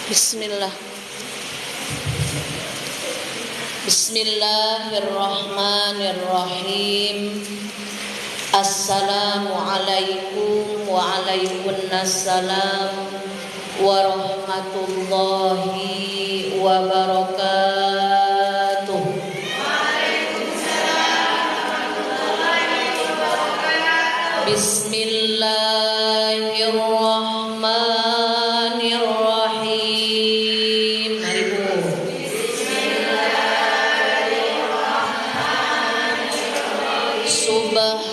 Bismillah. Bismillahirrahmanirrahim. Assalamualaikum waalaikumsalam warahmatullahi wabarakatuh. Bismillahirrahmanirrahim. Mari Bu. Subhanallah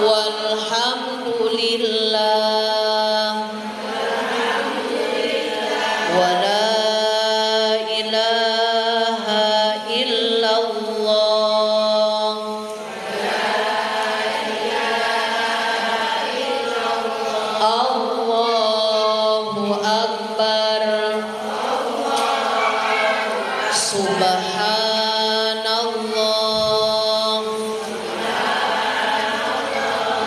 walhamdulillah wa la ilaha illallah. Allahu akbar. Subhanallah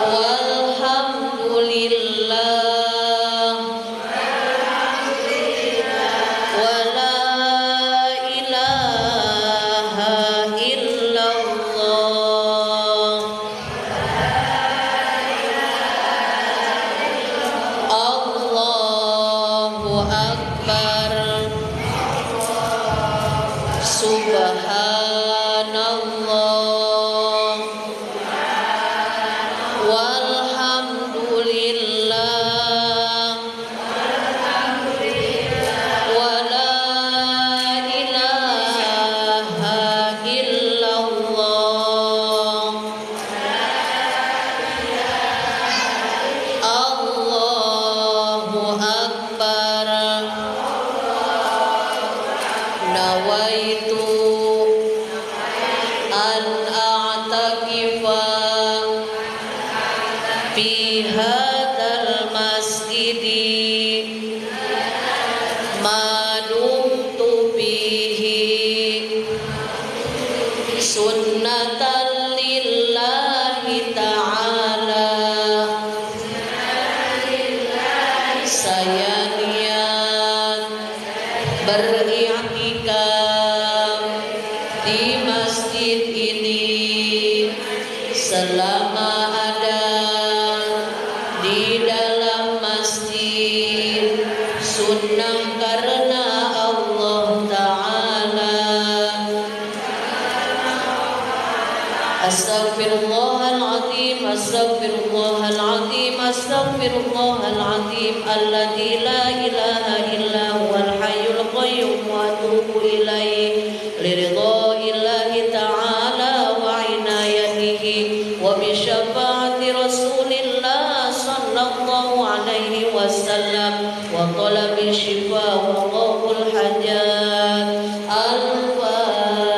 walhamdulillah wa la ilaha illallah. Allahu akbar. Subhanallah walhamdulillah wa la ilaha illallah. Allahu akbar. Nawaitu an a'takifa fi hadzal masjidi ma dumtu fihi sunnatan lillahi ta'ala. Saya niat beriktikaf di masjid ini selama ada di dalam masjid, sunnah karena Allah Ta'ala. Astaghfirullahaladzim, astaghfirullahaladzim, astaghfirullahaladzim, alladzi la ilaha illa huwal hayyul qayyum wa atubu ilaihi liridha'illahi ta'ala wa inayatihi wa bi syafaati rasulillah sallallahu alaihi wasallam wa talabi syifa wa qabul hajat. Al-Fatihah.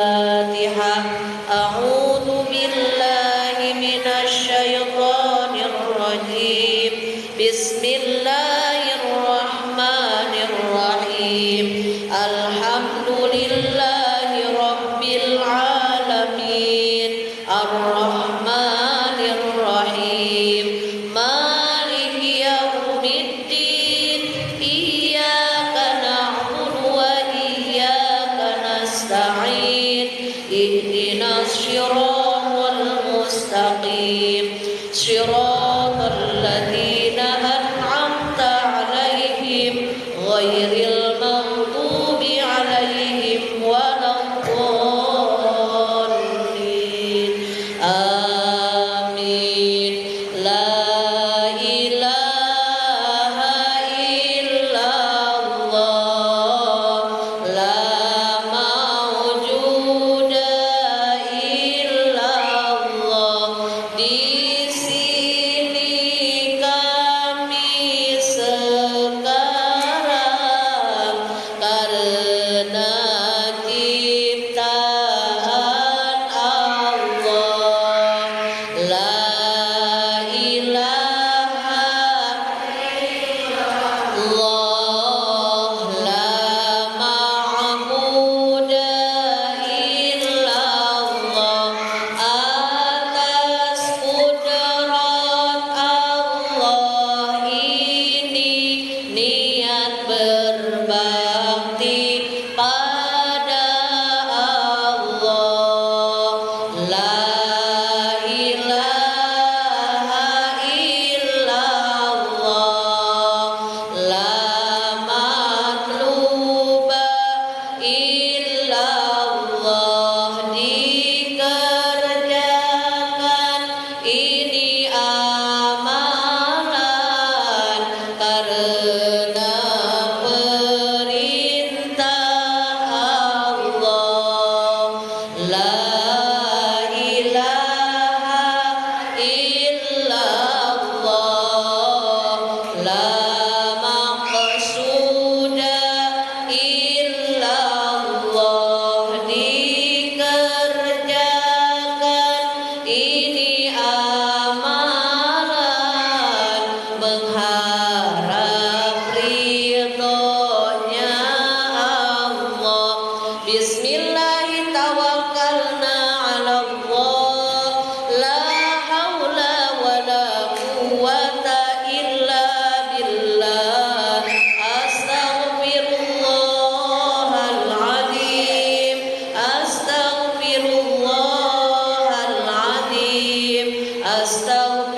A'udzu billahi minasy syaithanir rajim. Bismillahirrahmanirrahim. Alhamdulillahi rabbil alamin. Ar-Rahmanir Rahim. Maliki yaumiddin. Iyyaka na'budu wa iyyaka nasta'in. Ihdinas siratal mustaqim. Siratal ladzina an'amta 'alaihim ghairil maghdubi 'alaihim waladdallin. Amin. La ilaha illallah, la mawjuda illallah. Di sini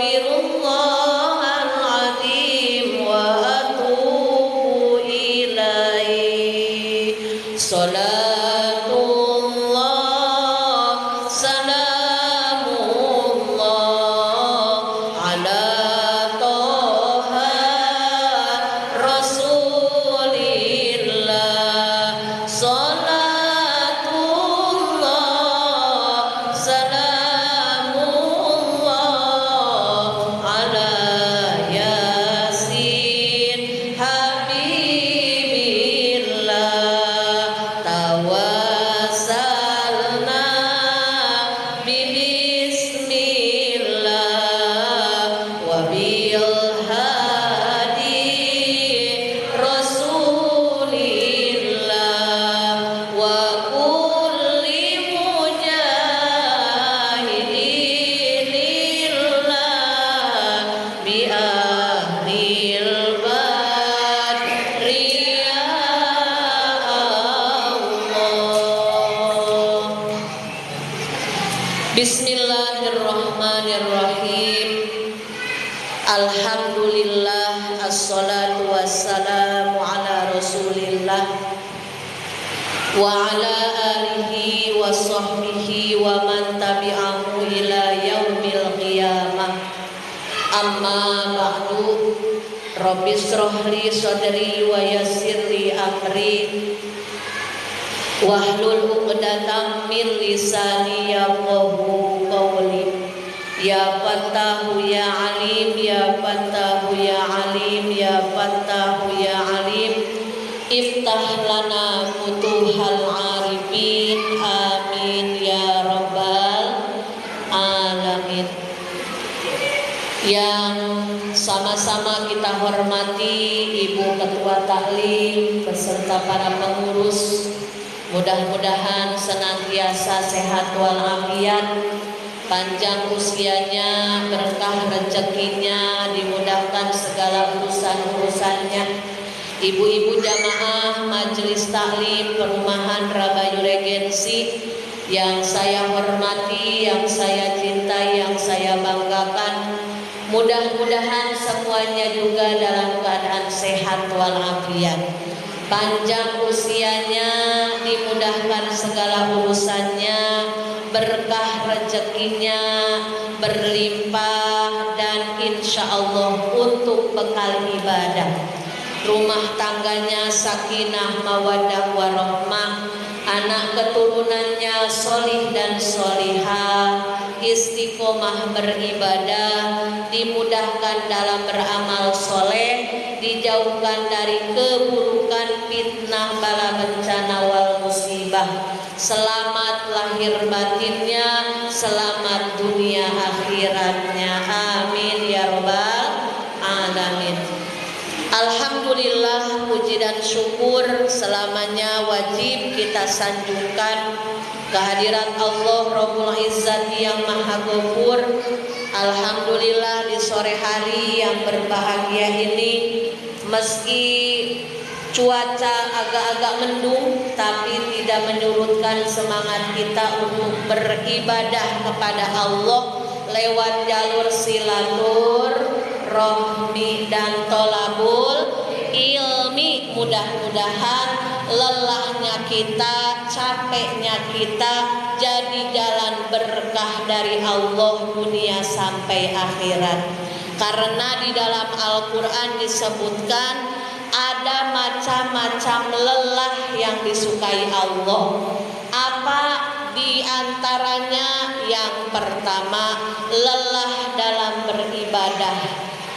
astaghfirullahal azim wa atubu ilaihi. Salatullah salamullah ala toha rasulillah. Salatullah salamullah ala yasin habibillah. Tawassalna bismillah wa bil hadi rasulillah wa kulli mujahidillah bi ahlil badri ya Allah. Bismillahirrahmanirrahim. Alhamdulillah, assalatu wassalamu ala rasulillah wa ala alihi wa sahbihi wa man tabi'ahu ila yaumil qiyamah. Amma ba'du. Rabbi shrah li sadri wa yassir li amri wahlul 'uqdatam min lisani yafqahu qawli. Ya Fattahu ya Alim, ya Fattahu ya Alim, ya Fattahu ya Alim, iftah lana futuhal arifin, amin ya rabbal alamin. Yang sama-sama kita hormati Ibu Ketua Taklim beserta para pengurus, mudah-mudahan senantiasa sehat walafiat, panjang usianya, berkah rezekinya, dimudahkan segala urusan-urusannya. Ibu-ibu jamaah Majelis Taklim Perumahan Rabayu Regensi yang saya hormati, yang saya cintai, yang saya banggakan, mudah-mudahan semuanya juga dalam keadaan sehat walafiat, panjang usianya, dimudahkan segala urusannya, berkah rezekinya berlimpah, dan insya Allah untuk bekal ibadah, rumah tangganya sakinah mawaddah warahmah, anak keturunannya solih dan solihah, istiqomah beribadah, dimudahkan dalam beramal soleh, dijauhkan dari keburukan, fitnah, bala bencana wal musibah. Selamat lahir batinnya, selamat dunia akhiratnya, amin ya robbal alamin. Alhamdulillah, puji dan syukur selamanya wajib kita sanjungkan kehadirat Allah Rabbul Izzat yang Maha Ghafur. Alhamdulillah, di sore hari yang berbahagia ini, meski cuaca agak-agak mendung, tapi tidak menyurutkan semangat kita untuk beribadah kepada Allah lewat jalur silaturahmi dan tolabul ilmi. Mudah-mudahan lelahnya kita, capeknya kita jadi jalan berkah dari Allah dunia sampai akhirat. Karena di dalam Al-Quran disebutkan ada macam-macam lelah yang disukai Allah. Apa di antaranya? Yang pertama, lelah dalam beribadah,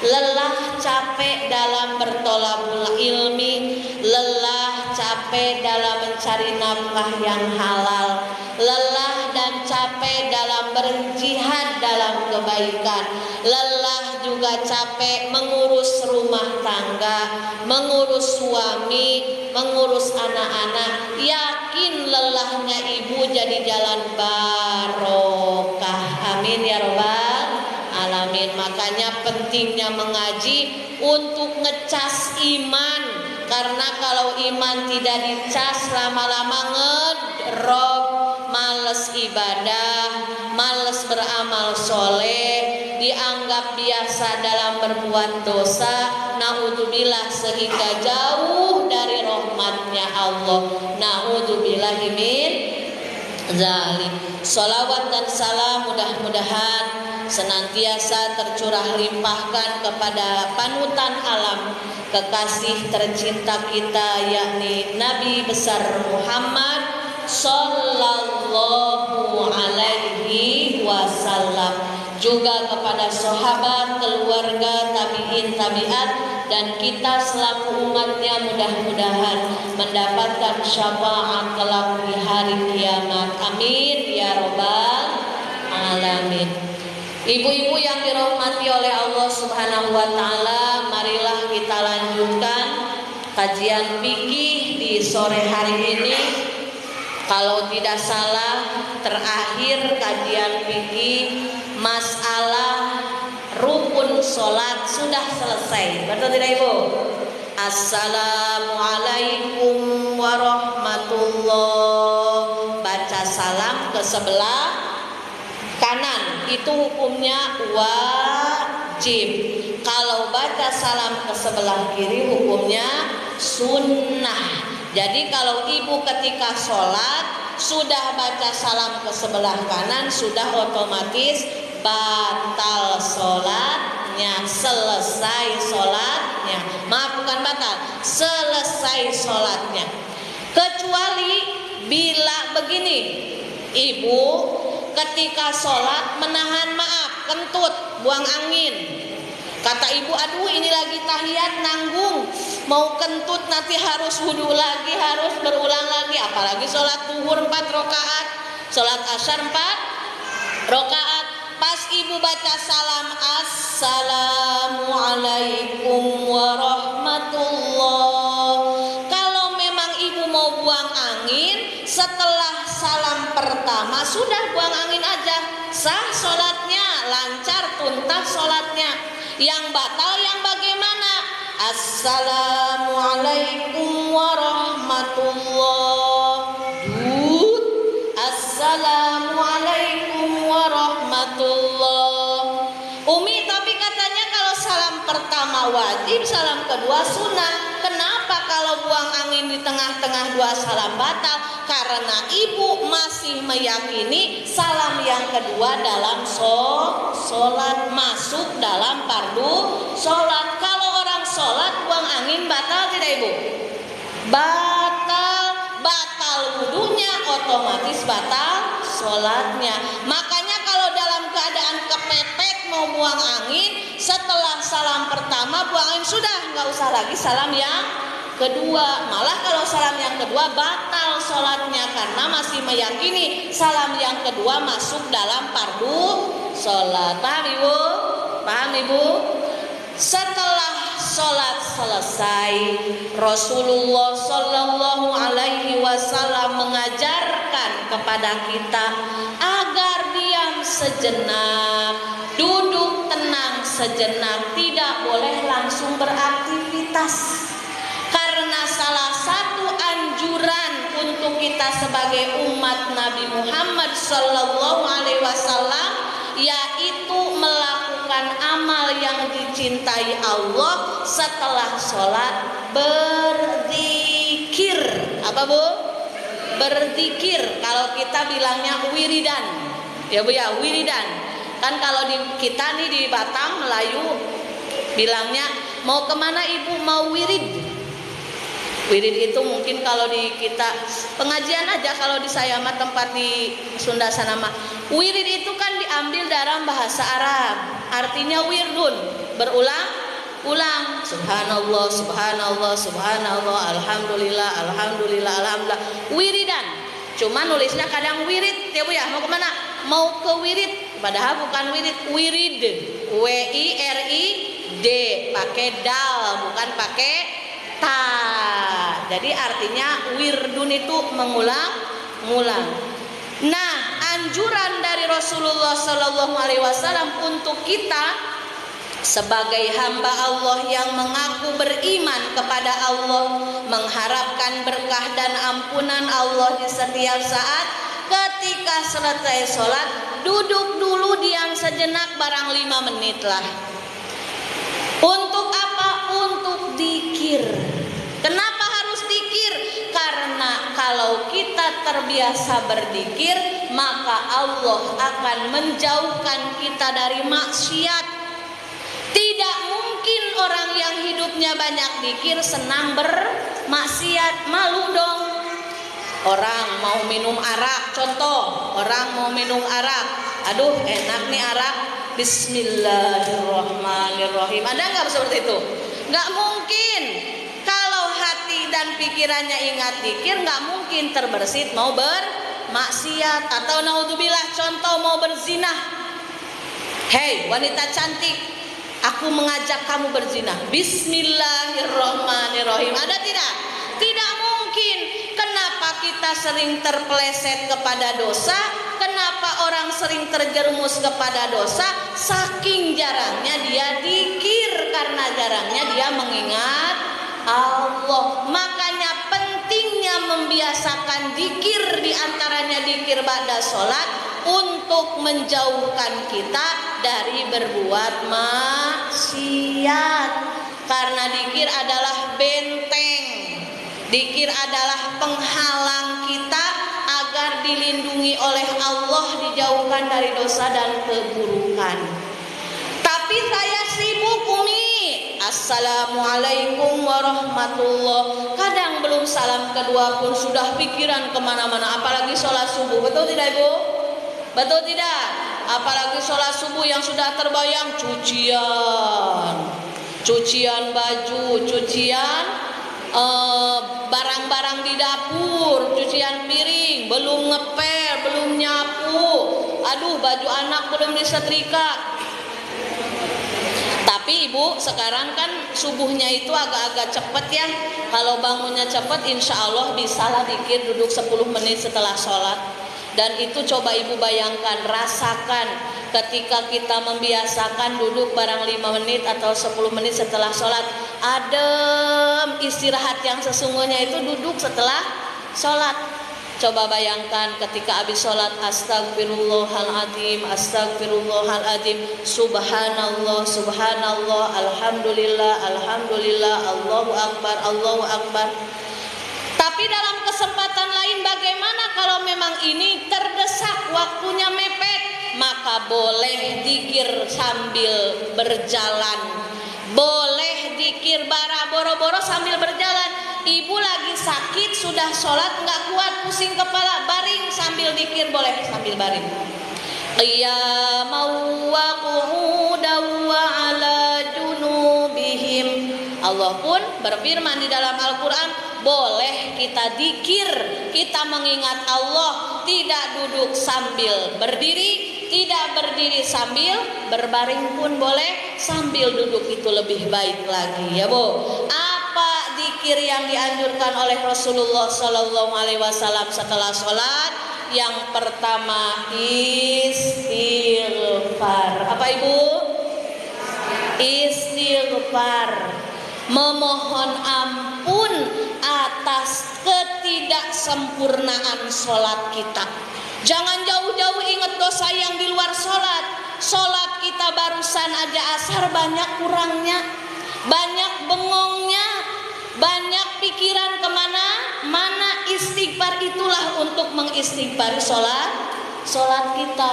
lelah capek dalam bertolabul ilmi, lelah capek dalam mencari nafkah yang halal, lelah dan capek dalam berjihad dalam kebaikan, lelah juga capek mengurus rumah tangga, mengurus suami, mengurus anak-anak. Yakin lelahnya ibu jadi jalan barokah, amin ya robbal alamin. Makanya pentingnya mengaji untuk ngecas iman, karena kalau iman tidak dicas lama-lama ngedrop, males ibadah, males beramal soleh, dianggap biasa dalam berbuat dosa, naudzubillah, sehingga jauh dari rahmatnya Allah. Naudzubillahi min zalik. Sholawat dan salam mudah-mudahan senantiasa tercurah limpahkan kepada panutan alam, kekasih tercinta kita, yakni Nabi besar Muhammad sallallahu alaihi wasallam, juga kepada sahabat, keluarga, tabi'in, tabi'at, dan kita selaku umatnya mudah-mudahan mendapatkan syafaat kelak di hari kiamat. Amin ya robbal alamin. Ibu-ibu yang dirahmati oleh Allah Subhanahu wa taala, marilah kita lanjutkan kajian fikih di sore hari ini. Kalau tidak salah, terakhir kajian fikih masalah rukun sholat sudah selesai. Betul tidak Ibu? Assalamualaikum warahmatullahi. Baca salam ke sebelah kanan, itu hukumnya wajib. Kalau baca salam ke sebelah kiri hukumnya sunnah. Jadi kalau ibu ketika sholat sudah baca salam ke sebelah kanan, sudah otomatis batal sholatnya, selesai sholatnya. Maaf, bukan batal, selesai sholatnya. Kecuali bila begini, ibu ketika sholat menahan, maaf, kentut, buang angin. Kata ibu, aduh ini lagi tahiyat nanggung, mau kentut nanti harus wudhu lagi, harus berulang lagi. Apalagi sholat zuhur 4 rakaat, sholat asar 4 rakaat. Pas ibu baca salam, assalamualaikum warahmatullahi. Kalau memang ibu mau buang angin, setelah salam pertama sudah buang angin aja, sah sholatnya, lancar, tuntas sholatnya. Yang batal yang bagaimana? Assalamualaikum warahmatullahi. Assalamualaikum warahmatullahi. Umi, tapi katanya kalau salam pertama wajib, salam kedua sunnah. Kenapa kalau buang angin di tengah-tengah dua salam batal? Karena ibu masih meyakini salam yang kedua dalam sholat, masuk dalam fardu sholat. Kalau orang sholat buang angin batal tidak ibu? Batal wudunya, otomatis batal sholatnya. Makanya kalau dalam keadaan kepepet mau buang angin, setelah salam pertama buang angin, sudah nggak usah lagi salam yang kedua. Malah kalau salam yang kedua batal sholatnya, karena masih meyakini salam yang kedua masuk dalam fardu sholat. Paham ibu? Paham ibu? Setelah sholat selesai, Rasulullah Shallallahu Alaihi Wasallam mengajarkan kepada kita agar diam sejenak, duduk tenang sejenak, tidak boleh langsung beraktivitas. Karena salah satu anjuran untuk kita sebagai umat Nabi Muhammad Sallallahu Alaihi Wasallam yaitu melakukan amal yang dicintai Allah setelah sholat, berzikir. Apa bu? Berzikir. Kalau kita bilangnya wiridan, ya bu ya, wiridan. Kan kalau di kita nih di Batam Melayu bilangnya mau kemana ibu, mau wirid. Wirid itu mungkin kalau di kita pengajian aja, kalau di saya mah tempat di Sunda sana mah wirid itu kan diambil dalam bahasa Arab, artinya wirdun, berulang-ulang. Subhanallah, subhanallah, subhanallah, alhamdulillah, alhamdulillah, alhamdulillah. Wiridan. Cuma nulisnya kadang wirid, ya bu ya. Mau kemana? Mau ke wirid, padahal bukan wirid, wirid. W-I-R-I-D, pakai dal, bukan pakai ta. Jadi artinya wirdun itu mengulang-ulang. Nah, anjuran dari Rasulullah Sallallahu Alaihi Wasallam untuk kita sebagai hamba Allah yang mengaku beriman kepada Allah, mengharapkan berkah dan ampunan Allah di setiap saat, ketika selesai sholat duduk dulu, diam sejenak, barang 5 menit lah. Untuk apa? Untuk dzikir. Kenapa harus dzikir? Karena kalau kita terbiasa berzikir, maka Allah akan menjauhkan kita dari maksiat. Tidak mungkin orang yang hidupnya banyak dzikir senang bermaksiat. Malu dong. Orang mau minum arak, contoh, orang mau minum arak. Aduh, enak nih arak. Bismillahirrahmanirrahim. Ada nggak seperti itu? Nggak mungkin. Kalau hati dan pikirannya ingat dzikir, nggak mungkin terbersit mau bermaksiat. Atau naudzubillah, contoh mau berzinah. Hei wanita cantik, aku mengajak kamu berzinah. Bismillahirrahmanirrahim. Ada tidak? Tidak mungkin. Kenapa kita sering terpeleset kepada dosa? Kenapa orang sering terjerumus kepada dosa? Saking jarangnya dia dzikir, karena jarangnya dia mengingat Allah. Makanya pentingnya membiasakan dzikir, diantaranya dzikir ba'da sholat, untuk menjauhkan kita dari berbuat maksiat. Karena dzikir adalah benteng, dzikir adalah penghalang kita agar dilindungi oleh Allah, dijauhkan dari dosa dan keburukan. Tapi saya sibuk Umi, assalamualaikum warahmatullah. Kadang belum salam kedua pun sudah pikiran kemana-mana, apalagi sholat subuh. Betul tidak Ibu? Betul tidak? Apalagi sholat subuh yang sudah terbayang cucian baju, cucian barang-barang di dapur, cucian piring, belum ngepel, belum nyapu. Aduh, baju anak belum disetrika. Tapi Ibu, sekarang kan subuhnya itu agak-agak cepet ya. Kalau bangunnya cepet, insya Allah bisalah dzikir duduk 10 menit setelah sholat. Dan itu coba Ibu bayangkan, rasakan ketika kita membiasakan duduk barang 5 menit atau 10 menit setelah sholat. Adem, istirahat yang sesungguhnya itu duduk setelah sholat. Coba bayangkan ketika habis sholat, astagfirullahaladzim, astagfirullahaladzim, subhanallah, subhanallah, alhamdulillah, alhamdulillah, Allahu akbar, Allahu akbar. Tapi dalam kesempatan lain, bagaimana kalau memang ini terdesak, waktunya mepet? Maka boleh dzikir sambil berjalan, boleh dzikir boro-boro sambil berjalan. Ibu lagi sakit, sudah sholat nggak kuat, pusing kepala, baring sambil dzikir, boleh sambil baring. Qiyamau wa qu'udaw wa ala junubihim. Allah pun berfirman di dalam Al-Quran, boleh kita dzikir, kita mengingat Allah, tidak duduk sambil berdiri, tidak berdiri sambil berbaring pun boleh, sambil duduk itu lebih baik lagi ya Bu. Apa dzikir yang dianjurkan oleh Rasulullah SAW setelah sholat? Yang pertama istighfar. Apa Ibu? Istighfar, memohon ampun atas ketidaksempurnaan sholat kita. Jangan jauh-jauh ingat dosa yang di luar sholat. Sholat kita barusan aja asar banyak kurangnya, banyak bengongnya, banyak pikiran kemana-mana. Istighfar itulah untuk mengistighfari sholat kita.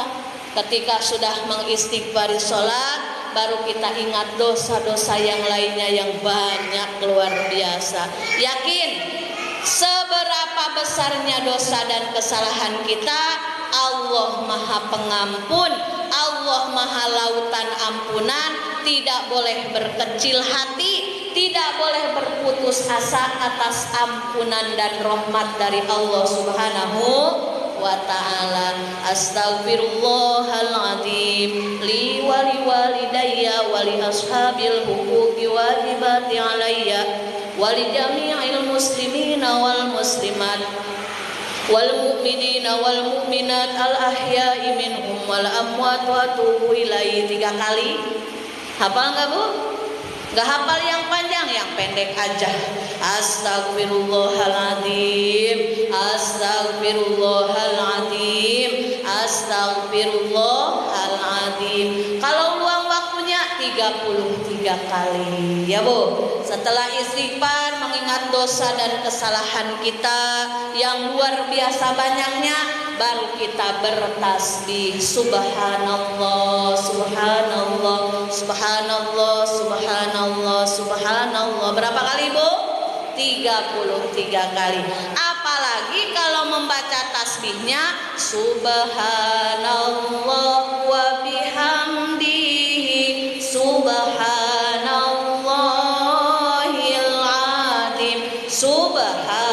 Ketika sudah mengistighfari sholat, baru kita ingat dosa-dosa yang lainnya yang banyak luar biasa. Yakin seberapa besarnya dosa dan kesalahan kita, Allah Maha Pengampun, Allah Maha Lautan Ampunan. Tidak boleh berkecil hati, tidak boleh berputus asa atas ampunan dan rahmat dari Allah Subhanahu wa ta'ala. Astaghfirullahaladzim li wali walidayya wali ashabil huquqi wajibati alayya wali jami'il muslimina wal muslimat wal mu'minina wal mu'minat al ahya'i minhum wal amwat wa atubu ilaihi. 3 kali. Hafal enggak Bu? Gak hafal yang panjang, yang pendek aja. Astagfirullahaladzim, astagfirullahaladzim, astagfirullahaladzim. Kalau luang waktunya 33 kali, ya Bu. Setelah istighfar, mengingat dosa dan kesalahan kita yang luar biasa banyaknya, baru kita bertasbih subhanallah, subhanallah, subhanallah, subhanallah, subhanallah. Berapa kali Bu? 33 kali. Apalagi kalau membaca tasbihnya subhanallah wa bihamdihi subhanallahil azim, subhanallah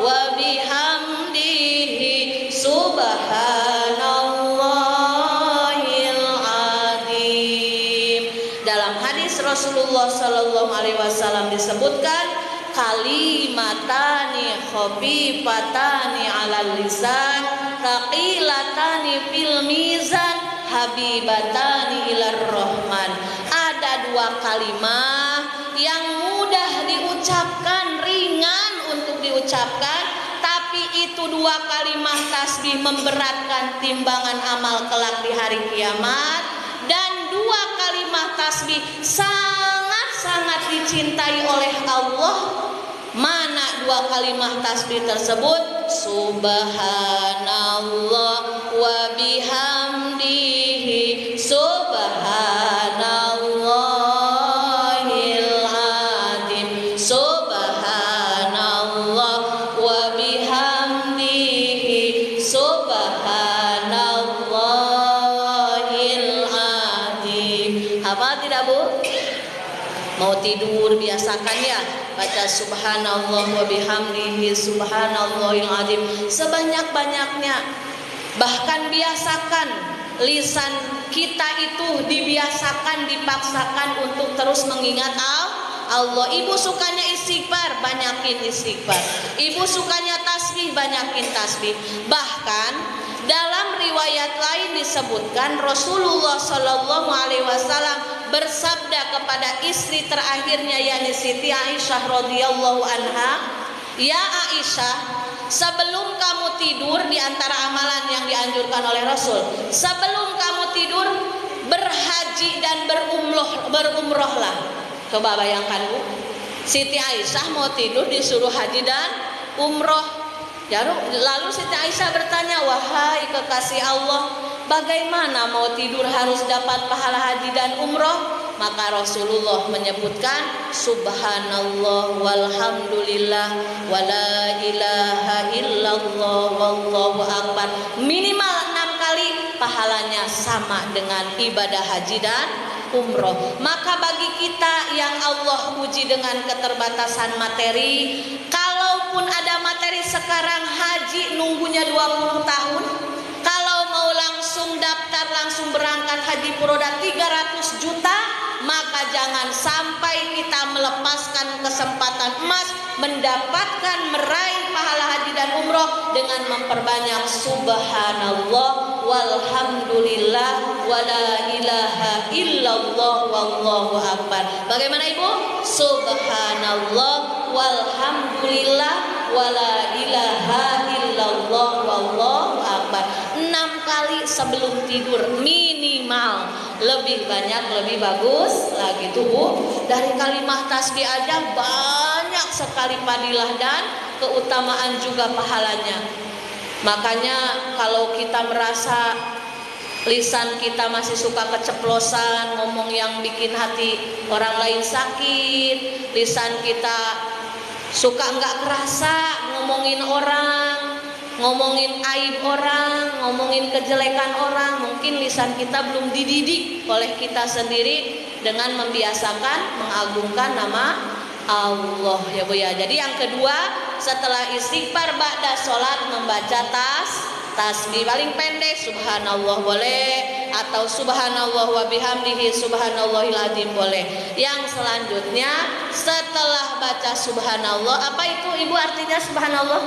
wa bihamdihi subhanallahil azim. Dalam hadis Rasulullah sallallahu alaihi wasallam disebutkan, kalimatani khafifatani 'alal lisan, thaqilatani fil mizan, habibatani ilar rahman. Ada dua kalimat yang mudah diucapkan, ringan untuk diucapkan, tapi itu dua kalimat tasbih memberatkan timbangan amal kelak di hari kiamat. Dan dua kalimat tasbih sangat-sangat dicintai oleh Allah. Mana dua kalimat tasbih tersebut? Subhanallah wa bihamdihi subhanallahil azim, subhanallah wa bihamdihi subhanallahil azim. Hafal tidak Bu? Mau tidur biasakan ya, baca subhanallah wa bihamdihi subhanallahil azim sebanyak-banyaknya. Bahkan biasakan lisan kita itu dibiasakan, dipaksakan untuk terus mengingat Allah. Ibu sukanya istighfar, banyakin istighfar. Ibu sukanya tasbih, banyakin tasbih. Bahkan dalam riwayat lain disebutkan Rasulullah Shallallahu Alaihi Wasallam bersabda kepada istri terakhirnya, yakni Siti Aisyah radhiyallahu anha, ya Aisyah, sebelum kamu tidur, di antara amalan yang dianjurkan oleh Rasul, sebelum kamu tidur berhaji dan berumrohlah. Coba bayangkan Bu, Siti Aisyah mau tidur disuruh haji dan umroh. Lalu Siti Aisyah bertanya, wahai kekasih Allah, bagaimana mau tidur harus dapat pahala haji dan umroh? Maka Rasulullah menyebutkan subhanallah walhamdulillah wala ilaha illallah wallahu akbar, minimal 6 kali, pahalanya sama dengan ibadah haji dan umroh. Maka bagi kita yang Allah uji dengan keterbatasan materi, kalaupun ada materi sekarang, haji nunggunya 20 tahun, kalau mau langsung daftar, langsung berangkat haji furoda 300 juta, maka jangan sampai kita melepaskan kesempatan emas mendapatkan meraih pahala haji dan umroh dengan memperbanyak subhanallah walhamdulillah wala ilaha illallah wallahu akbar. Bagaimana Ibu? Subhanallah walhamdulillah wala ilaha illallah wallahu akbar 6 kali sebelum tidur minimal. Lebih banyak lebih bagus lagi tuh Bu. Dari kalimat tasbih aja banyak sekali fadilah dan keutamaan juga pahalanya. Makanya kalau kita merasa lisan kita masih suka keceplosan, ngomong yang bikin hati orang lain sakit, lisan kita suka nggak kerasa ngomongin orang, ngomongin aib orang, ngomongin kejelekan orang, mungkin lisan kita belum dididik oleh kita sendiri dengan membiasakan mengagungkan nama Allah ya Bu ya. Jadi yang kedua, setelah istighfar ba'da sholat membaca tasbih paling pendek subhanallah boleh, atau subhanallah wa bihamdihi subhanallahil azim boleh. Yang selanjutnya setelah baca subhanallah, apa itu Ibu artinya subhanallah?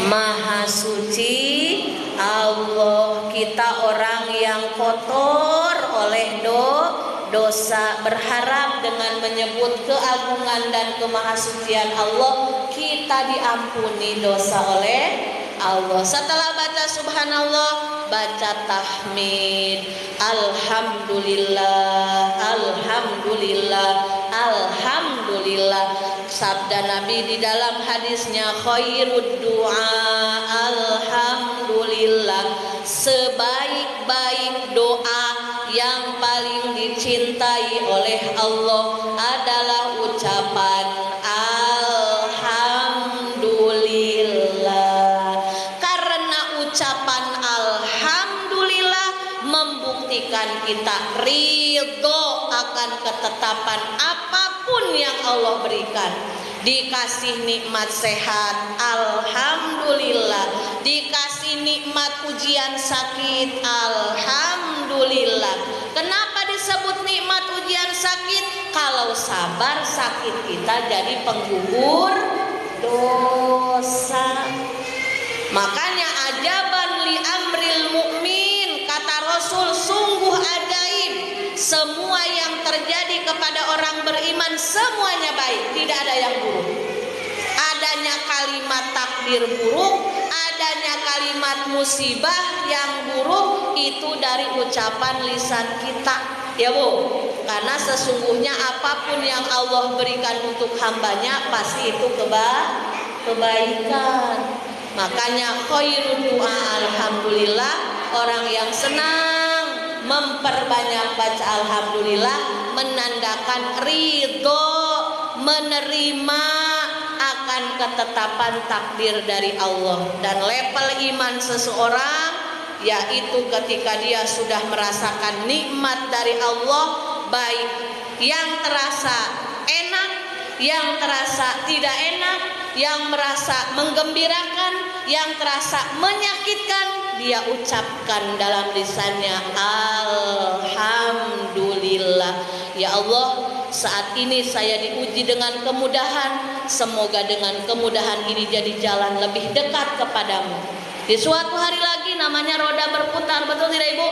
Maha suci Allah, kita orang yang kotor oleh dosa, berharap dengan menyebut keagungan dan kemahasucian Allah kita diampuni dosa oleh Allah. Setelah baca subhanallah, baca tahmid, alhamdulillah, alhamdulillah, alhamdulillah. Sabda Nabi di dalam hadisnya, khairud du'a alhamdulillah. Sebaik-baik doa yang paling dicintai oleh Allah adalah ucapan alhamdulillah. Karena ucapan alhamdulillah membuktikan kita ridho akan ketetapan apapun yang Allah berikan. Dikasih nikmat sehat, alhamdulillah. Dikasih nikmat ujian sakit, alhamdulillah. Kenapa disebut nikmat ujian sakit? Kalau sabar, sakit kita jadi penggugur dosa. Makanya ajaban li amril mukmin, kata Rasul, sungguh ajaib. Semua yang terjadi kepada orang beriman semuanya baik, tidak ada yang buruk. Adanya kalimat takdir buruk, adanya kalimat musibah yang buruk, itu dari ucapan lisan kita, ya Bu. Karena sesungguhnya apapun yang Allah berikan untuk hambanya pasti itu kebaikan. Makanya khairul du'a alhamdulillah, orang yang senang memperbanyak baca alhamdulillah menandakan ridho, menerima akan ketetapan takdir dari Allah. Dan level iman seseorang yaitu ketika dia sudah merasakan nikmat dari Allah, baik yang terasa enak, yang terasa tidak enak, yang merasa menggembirakan, yang terasa menyakitkan, dia ucapkan dalam lisannya alhamdulillah. Ya Allah, saat ini saya diuji dengan kemudahan, semoga dengan kemudahan ini jadi jalan lebih dekat kepadamu. Di suatu hari lagi namanya roda berputar, betul tidak Ibu?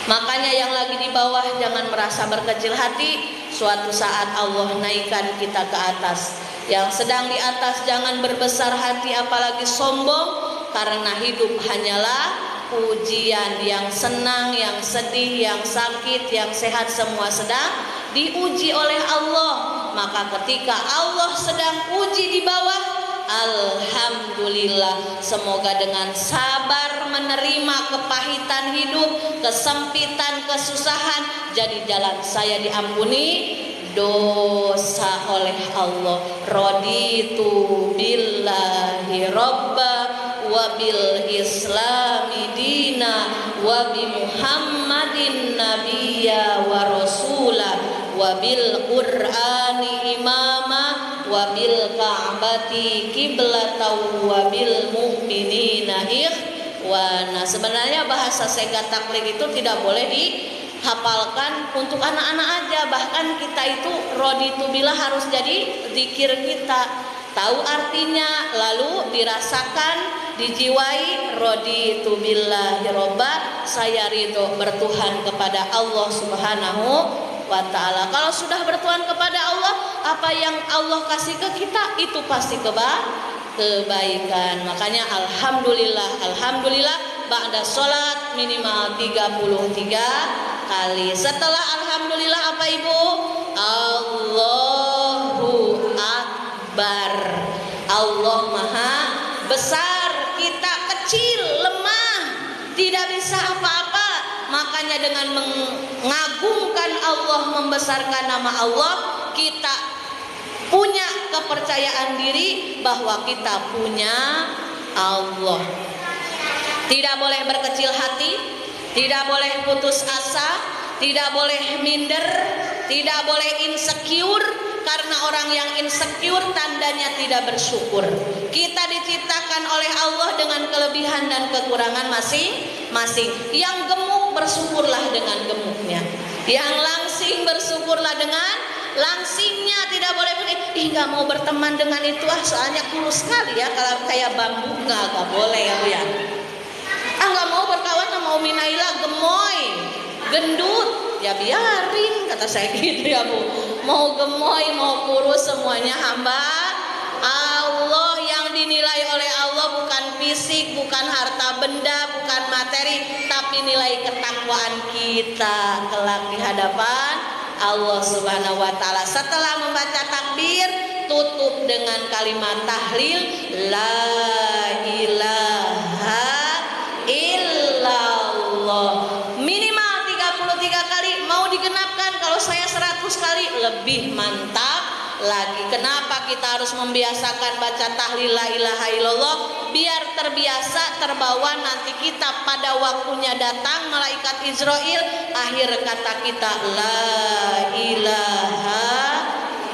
Makanya yang lagi di bawah jangan merasa berkecil hati, suatu saat Allah naikkan kita ke atas. Yang sedang di atas jangan berbesar hati apalagi sombong, karena hidup hanyalah ujian. Yang senang, yang sedih, yang sakit, yang sehat, semua sedang diuji oleh Allah. Maka ketika Allah sedang uji di bawah, alhamdulillah, semoga dengan sabar menerima kepahitan hidup, kesempitan, kesusahan, jadi jalan saya diampuni dosa oleh Allah. Raditu billahi robba wa bil islami dina wa bi muhammadin nabiyya wa rasula wa bil qur'ani imama wa bil ka'bati qiblatan wa bil mu'minina ikhwana. Sebenarnya bahasa Sega Taklid itu tidak boleh dihafalkan untuk anak-anak aja. Bahkan kita itu raditu billah harus jadi zikir kita, tahu artinya, lalu dirasakan, dijiwai. Raditu billahi robba, saya ridho bertuhan kepada Allah Subhanahu wa ta'ala. Kalau sudah bertuhan kepada Allah, apa yang Allah kasih ke kita itu pasti kebaikan. Makanya alhamdulillah, alhamdulillah ba'da sholat minimal 33 kali. Setelah alhamdulillah apa Ibu? Allahu akbar. Allah maha besar, kita kecil, lemah, tidak bisa apa-apa. Makanya dengan mengagungkan Allah, membesarkan nama Allah, kita punya kepercayaan diri bahwa kita punya Allah. Tidak boleh berkecil hati, tidak boleh putus asa, tidak boleh minder, tidak boleh insecure. Karena orang yang insecure tandanya tidak bersyukur. Kita diciptakan oleh Allah dengan kelebihan dan kekurangan masing-masing. Yang gemuk bersyukurlah dengan gemuknya, yang langsing bersyukurlah dengan langsingnya. Tidak boleh begini, nggak mau berteman dengan itu, soalnya kurus sekali ya, kalau kayak bambu, nggak boleh ya Bu ya. Nggak mau berkawan sama Umi Naila, gemoy, gendut, ya biarin, kata saya gitu ya Bu. Mau gemoy, mau kurus, semuanya hamba Allah. Yang dinilai oleh Allah bukan fisik, bukan harta benda, bukan materi, tapi nilai ketakwaan kita kelak di hadapan Allah Subhanahu wa taala. Setelah membaca takbir, tutup dengan kalimat tahlil la ilaha illallah. Minimal 33 kali, mau digenapkan kalau saya 100 kali lebih mantap lagi. Kenapa kita harus membiasakan baca tahlil la ilaha illallah? Biar terbiasa, terbawa, nanti kita pada waktunya datang malaikat Israil, akhir kata kita la ilaha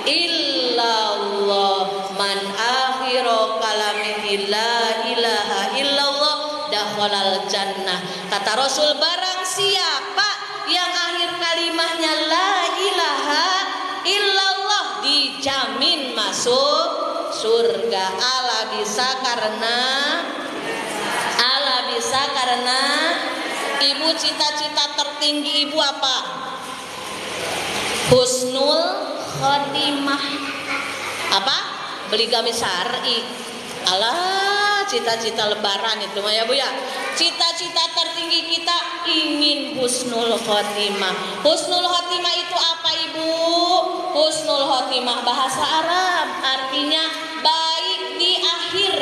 illallah, man akhiru kalamihi la ilaha illallah dakhalal jannah. Kata Rasul, barang siapa yang akhir kalimahnya la ilaha illallah dijamin masuk surga. Ala bisa karena ibu cita-cita tertinggi ibu apa? Husnul khotimah. Apa? Beli gamis syar'i. Alah, cita-cita lebaran itu mah ya Bu ya. Cita-cita tertinggi kita ingin husnul khotimah. Husnul khotimah itu apa Ibu? Husnul khotimah bahasa Arab artinya baik di akhir.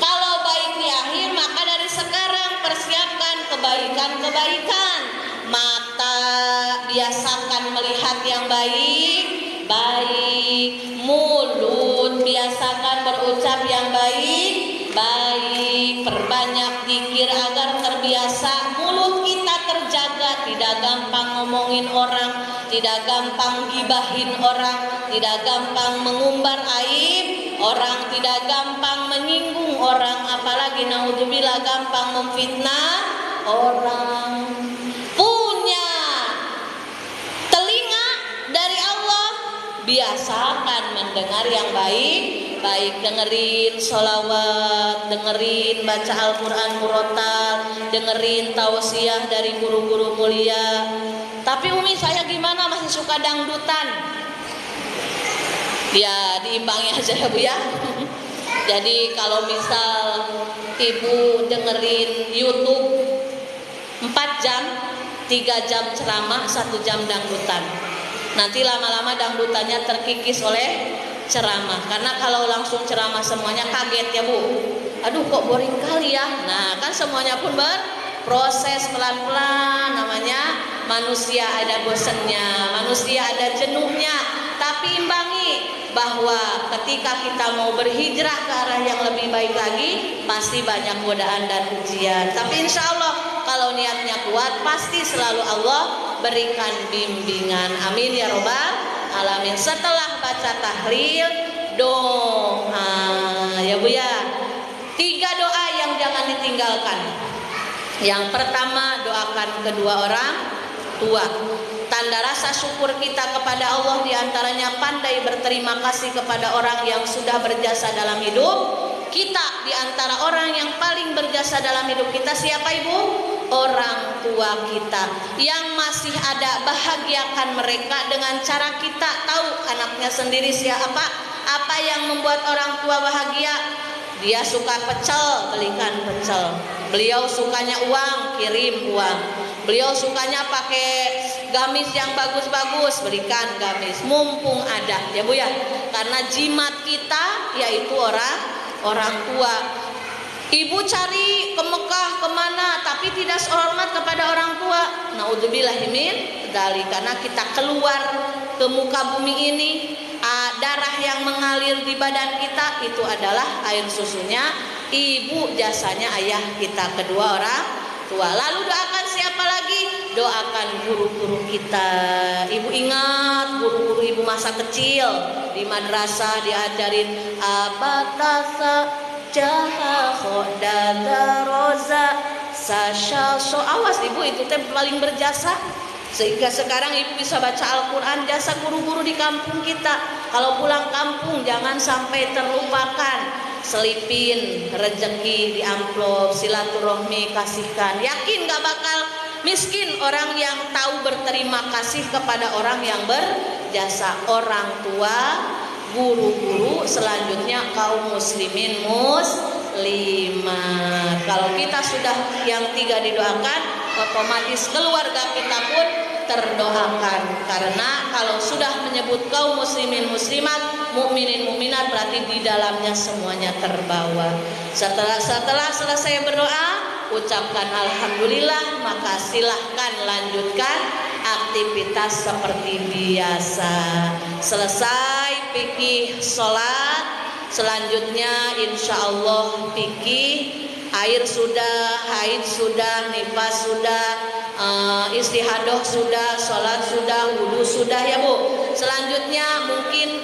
Kalau baik di akhir, maka dari sekarang persiapkan kebaikan-kebaikan. Mata biasakan melihat yang baik, mulut biasakan berucap yang baik. Perbanyak zikir agar terbiasa mulut kita terjaga, tidak gampang ngomongin orang, tidak gampang gibahin orang, tidak gampang mengumbar aib orang, tidak gampang menyinggung orang, apalagi naudzubillah gampang memfitnah orang. Punya telinga dari Allah, biasakan mendengar yang baik, dengerin sholawat, dengerin baca Al-Quran murotal, dengerin tausiah dari guru-guru mulia. Tapi Umi, saya gimana, masih suka dangdutan? Ya diimbangi aja ya Bu ya. Jadi kalau misal ibu dengerin YouTube 4 jam, 3 jam ceramah, 1 jam dangdutan, nanti lama-lama dangdutannya terkikis oleh ceramah. Karena kalau langsung ceramah semuanya kaget ya Bu, aduh kok boring kali ya. Nah kan semuanya pun berproses pelan-pelan, namanya manusia ada bosennya, manusia ada jenuhnya. Tapi imbangi bahwa ketika kita mau berhijrah ke arah yang lebih baik lagi, pasti banyak godaan dan ujian. Tapi insya Allah kalau niatnya kuat, pasti selalu Allah berikan bimbingan. Amin ya robbal alamin. Setelah baca tahlil, doa ya Bu ya. 3 doa yang jangan ditinggalkan. Yang pertama, doakan kedua orang tua. Tanda rasa syukur kita kepada Allah diantaranya pandai berterima kasih kepada orang yang sudah berjasa dalam hidup kita. Diantara orang yang paling berjasa dalam hidup kita siapa Ibu? Orang tua kita. Yang masih ada, bahagiakan mereka dengan cara kita. Tahu anaknya sendiri siapa? Apa yang membuat orang tua bahagia? Dia suka pecel, belikan pecel. Beliau sukanya uang, kirim uang. Beliau sukanya pakai gamis yang bagus-bagus, belikan gamis. Mumpung ada ya Bu ya. Karena jimat kita yaitu orang tua. Ibu cari ke Mekah kemana, tapi tidak hormat kepada orang tua. Naudzubillahimin dzalik. Karena kita keluar ke muka bumi ini, darah yang mengalir di badan kita itu adalah air susunya ibu, jasanya ayah kita kedua orang tua. Lalu doakan siapa lagi? Doakan guru-guru kita. Ibu ingat guru-guru ibu masa kecil di madrasah diajarin abatasa jaha khodada roza sasha. So awas ibu, itu teh paling berjasa. Sehingga sekarang ibu bisa baca Al-Quran, jasa guru-guru di kampung kita. Kalau pulang kampung jangan sampai terlupakan. Selipin rezeki di amplop, silaturahmi kasihkan. Yakin gak bakal miskin, orang yang tahu berterima kasih kepada orang yang berjasa, orang tua, guru-guru, selanjutnya kaum muslimin muslimat. Kalau kita sudah yang 3 didoakan, otomatis keluarga kita pun terdoakan. Karena kalau sudah menyebut kaum muslimin muslimat, mukminin mukminat, berarti di dalamnya semuanya terbawa. Setelah selesai berdoa, ucapkan alhamdulillah, maka silahkan lanjutkan aktivitas seperti biasa. Selesai fikih sholat, selanjutnya insya Allah fikih, air sudah, haid sudah, nifas sudah, istihadah sudah, sholat sudah, wudhu sudah ya Bu. Selanjutnya mungkin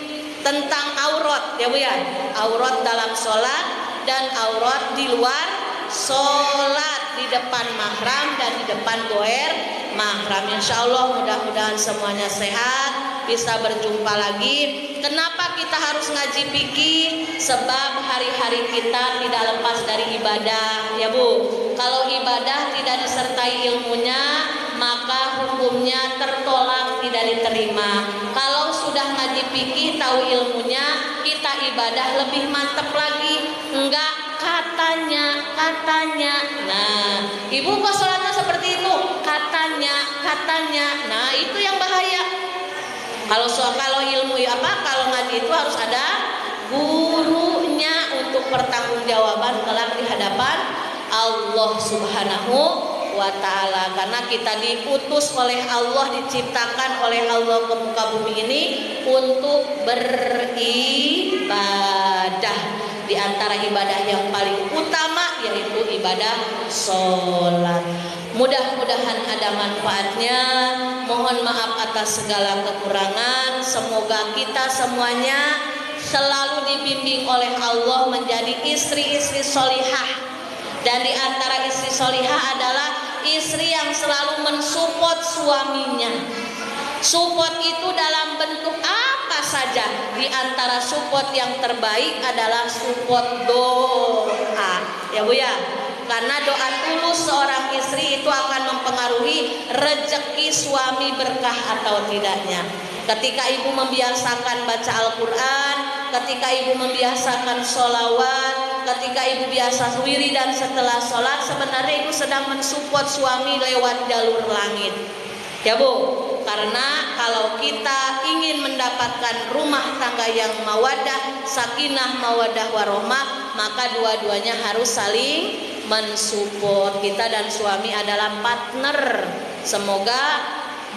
tentang aurat ya Bu ya, aurat dalam sholat dan aurat di luar sholat, di depan mahram dan di depan goer mahram. Insya Allah mudah-mudahan semuanya sehat, bisa berjumpa lagi. Kenapa kita harus ngaji fikih? Sebab hari-hari kita tidak lepas dari ibadah ya Bu. Kalau ibadah tidak disertai ilmunya, maka hukumnya tertolak, tidak diterima. Kalau sudah ngaji fikih, tahu ilmunya, kita ibadah lebih mantap lagi. Enggak, katanya. Nah, ibu kok sholatnya seperti itu? Katanya. Nah, itu yang bahaya. Kalau ilmu kalau ngaji itu harus ada gurunya untuk pertanggungjawaban kelak di hadapan Allah Subhanahu wa ta'ala. Karena kita diutus oleh Allah, diciptakan oleh Allah ke muka bumi ini untuk beribadah. Di antara ibadah yang paling utama yaitu ibadah sholat. Mudah-mudahan ada manfaatnya. Mohon maaf atas segala kekurangan. Semoga kita semuanya selalu dibimbing oleh Allah menjadi istri-istri solihah. Dan di antara istri solihah adalah istri yang selalu mensupport suaminya. Support itu dalam bentuk apa saja. Di antara support yang terbaik adalah support doa ya Bu ya. Karena doa tulus seorang istri itu akan mempengaruhi rezeki suami berkah atau tidaknya. Ketika ibu membiasakan baca Al-Quran, ketika ibu membiasakan sholawat, ketika ibu biasa wiridan setelah sholat, sebenarnya ibu sedang mensupport suami lewat jalur langit ya Bu. Karena kalau kita ingin mendapatkan rumah tangga yang mawadah, sakinah, mawadah, warohmah, maka dua-duanya harus saling mensupport. Kita dan suami adalah partner. Semoga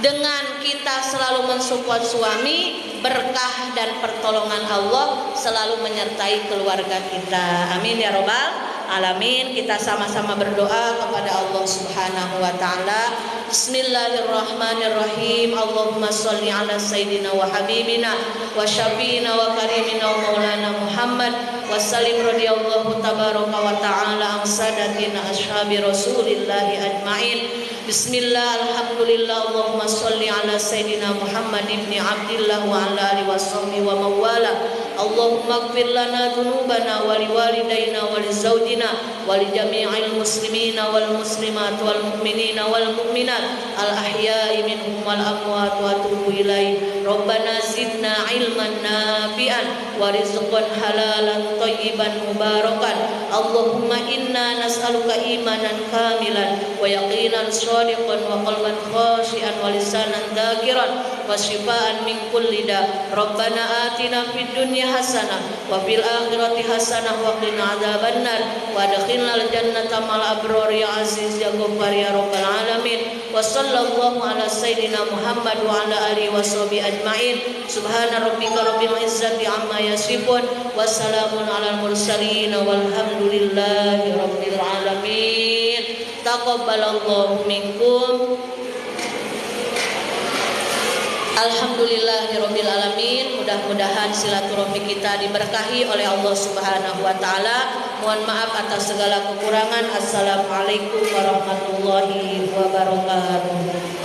dengan kita selalu mensupport suami, berkah dan pertolongan Allah selalu menyertai keluarga kita. Amin ya robbal alamin. Kita sama-sama berdoa kepada Allah Subhanahu wa ta'ala. Bismillahirrahmanirrahim. Allahumma sholli ala sayyidina wa habibina wa syafiina wa karimina wa maulana Muhammad wa sallim radhiyallahu tabaraka wa ta'ala an sadatina ashabi rasulillahi ajmain. Bismillah, alhamdulillah, Allahumma sholli ala sayyidina Muhammad ibni Abdillah wa ala alihi wa sahbihi wa mawala. Allahumma ighfir lana dhunubana wa liwalidayna wa lizawjina wa li jami'il muslimina wal muslimat wal mu'minina wal mu'minat al ahya'i minhum wal amwat wa atubu ilaih. Rabbana zidna ilman nafi'an wa rizqan halalan thayyiban mubarakan. Allahumma inna nas'aluka imanan kamilan wa yaqinan shadiqan wa qalban khashi'an wa lisanan dhakiran wa shifaan min kulli da. Rabbana atina fid dunya hasanah wa fil akhirati hasanah wa qina adzabannar wa adkhilnal jannata ma'al abrar ya aziz ya ghaffar ya rabbal alamin. Wa sallallahu ala sayyidina Muhammad wa ala alihi wa sahbihi ajmain. Subhana rabbika rabbil izzati amma yasifun wa salamun alal mursalin walhamdulillahi rabbil alamin. Taqabbalallahu minkum. Alhamdulillahirabbil alamin. Mudah-mudahan silaturahmi kita diberkahi oleh Allah Subhanahu wa taala. Mohon maaf atas segala kekurangan. Assalamualaikum warahmatullahi wabarakatuh.